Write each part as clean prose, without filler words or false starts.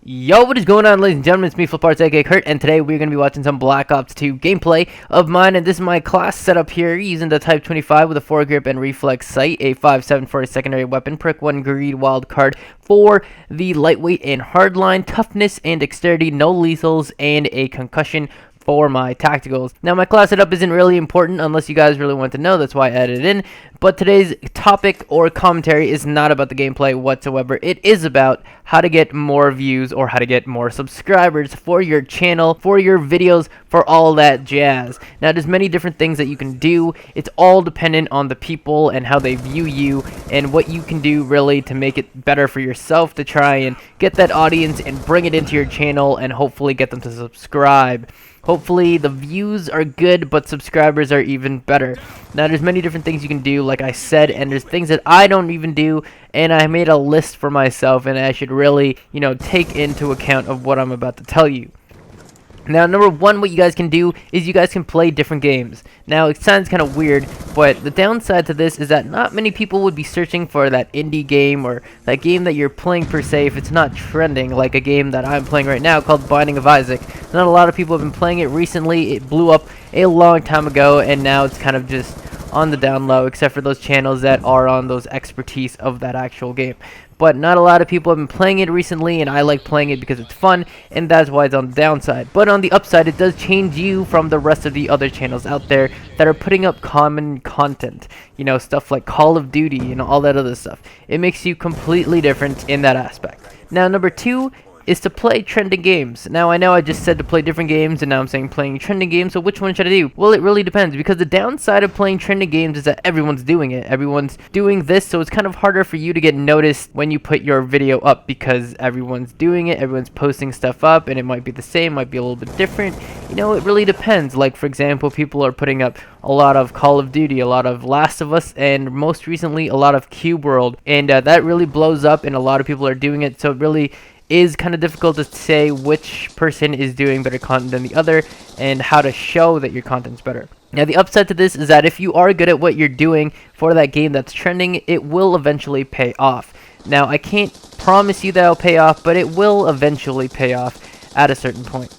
Yo, what is going on, ladies and gentlemen? It's me, FlipArts, aka Kurt, and today we're going to be watching some Black Ops 2 gameplay of mine, and this is my class setup here, using the Type 25 with a foregrip and reflex sight, a 5.7 for a secondary weapon, perk 1 greed wild card for the lightweight and hardline, toughness and dexterity, no lethals, and a concussion for my tacticals. Now, my class setup isn't really important unless you guys really want to know, that's why I added it in, but today's topic or commentary is not about the gameplay whatsoever. It is about how to get more views or how to get more subscribers for your channel, for your videos, for all that jazz. Now, there's many different things that you can do. It's all dependent on the people and how they view you and what you can do really to make it better for yourself to try and get that audience and bring it into your channel and hopefully get them to subscribe. Hopefully the views are good, but subscribers are even better. Now, there's many different things you can do, like I said, and there's things that I don't even do, and I made a list for myself, and I should really, take into account of what I'm about to tell you. Now, number one, what you guys can do is you guys can play different games. Now, it sounds kind of weird, but the downside to this is that not many people would be searching for that indie game or that game that you're playing per se if it's not trending, like a game that I'm playing right now called Binding of Isaac. Not a lot of people have been playing it recently. It blew up a long time ago, and now it's kind of just on the down low, except for those channels that are on those expertise of that actual game. But not a lot of people have been playing it recently, and I like playing it because it's fun, and that's why it's on the downside. But on the upside, it does change you from the rest of the other channels out there that are putting up common content. Stuff like Call of Duty and all that other stuff. It makes you completely different in that aspect. Now, number two is to play trending games. Now, I know I just said to play different games, and now I'm saying playing trending games, so which one should I do? Well, it really depends, because the downside of playing trending games is that everyone's doing it. Everyone's doing this, so it's kind of harder for you to get noticed when you put your video up, because everyone's doing it, everyone's posting stuff up, and it might be the same, might be a little bit different. It really depends. Like, for example, people are putting up a lot of Call of Duty, a lot of Last of Us, and most recently, a lot of Cube World, and that really blows up, and a lot of people are doing it, so it really is kind of difficult to say which person is doing better content than the other and how to show that your content's better. Now, the upside to this is that if you are good at what you're doing for that game that's trending, it will eventually pay off. Now, I can't promise you that it'll pay off, but it will eventually pay off at a certain point.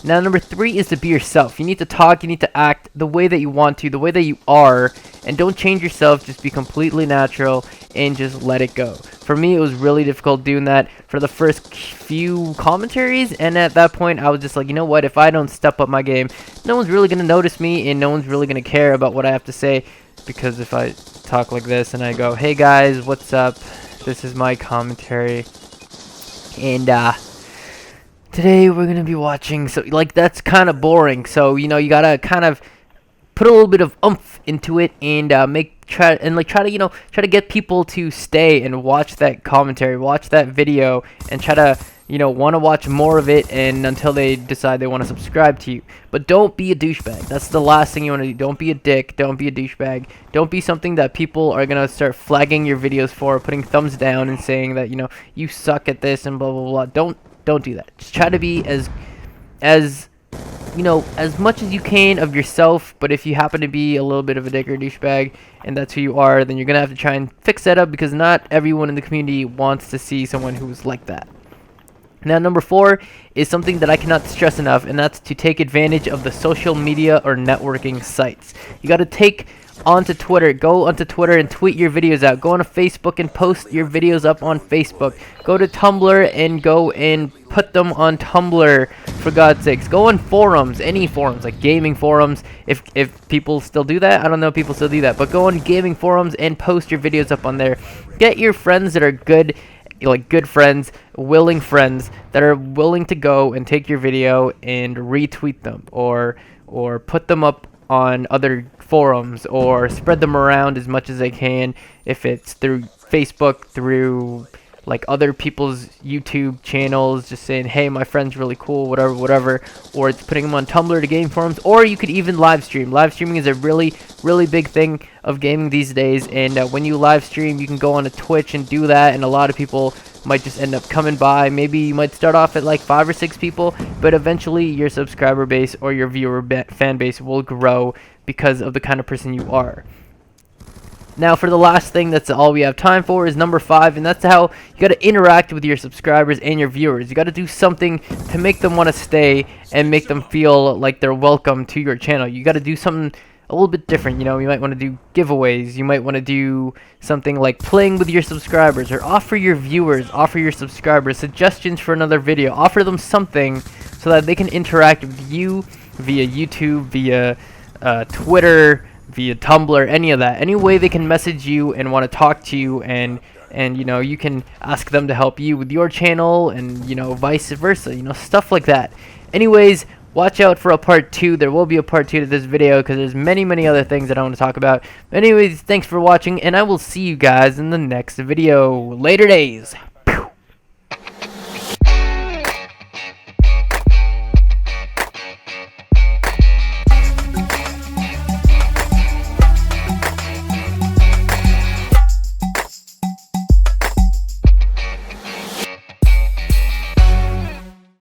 Now, number three is to be yourself. You need to talk, you need to act the way that you want to, the way that you are, and don't change yourself. Just be completely natural and just let it go. For me, it was really difficult doing that for the first few commentaries, and at that point, I was just like, you know what, if I don't step up my game, no one's really going to notice me, and no one's really going to care about what I have to say, because if I talk like this and I go, hey guys, what's up, this is my commentary, and today we're going to be watching, so like that's kind of boring, so you gotta kind of put a little bit of oomph into it and try to get people to stay and watch that commentary, watch that video, and try to want to watch more of it, and until they decide they want to subscribe to you. But don't be a douchebag. That's the last thing you want to do. Don't be a dick. Don't be a douchebag. Don't be something that people are gonna start flagging your videos for, putting thumbs down and saying that you suck at this and blah blah blah. Don't do that. Just try to be as much as you can of yourself, but if you happen to be a little bit of a dick or douchebag, and that's who you are, then you're going to have to try and fix that up, because not everyone in the community wants to see someone who's like that. Now, number four is something that I cannot stress enough, and that's to take advantage of the social media or networking sites. You got to go onto Twitter and tweet your videos out. Go on Facebook and post your videos up on Facebook. Go to Tumblr and go and put them on Tumblr, for God's sakes. Go on forums, any forums, like gaming forums, if people still do that. I don't know if people still do that, but go on gaming forums and post your videos up on there. Get your friends that are good, like good friends, willing friends that are willing to go and take your video and retweet them or put them up on other forums, or spread them around as much as they can, if it's through Facebook, through like other people's YouTube channels, just saying, hey, my friend's really cool, whatever, or it's putting them on Tumblr to game forums, or you could even live stream. Live streaming is a really big thing of gaming these days, and when you live stream, you can go on a Twitch and do that, and a lot of people might just end up coming by. Maybe you might start off at like 5 or 6 people, but eventually your subscriber base or your viewer fan base will grow because of the kind of person you are. Now, for the last thing, that's all we have time for, is number 5, and that's how you got to interact with your subscribers and your viewers. You got to do something to make them want to stay and make them feel like they're welcome to your channel. You got to do something a little bit different. You know, you might want to do giveaways. You might want to do something like playing with your subscribers, or offer your viewers, offer your subscribers suggestions for another video. Offer them something so that they can interact with you via YouTube, via Twitter, via Tumblr, any of that. Any way they can message you and want to talk to you, and you know, you can ask them to help you with your channel, and you know, vice versa, you know, stuff like that. Anyways, watch out for a part 2. There will be a part 2 to this video because there's many other things that I want to talk about. Anyways, thanks for watching, and I will see you guys in the next video. Later days.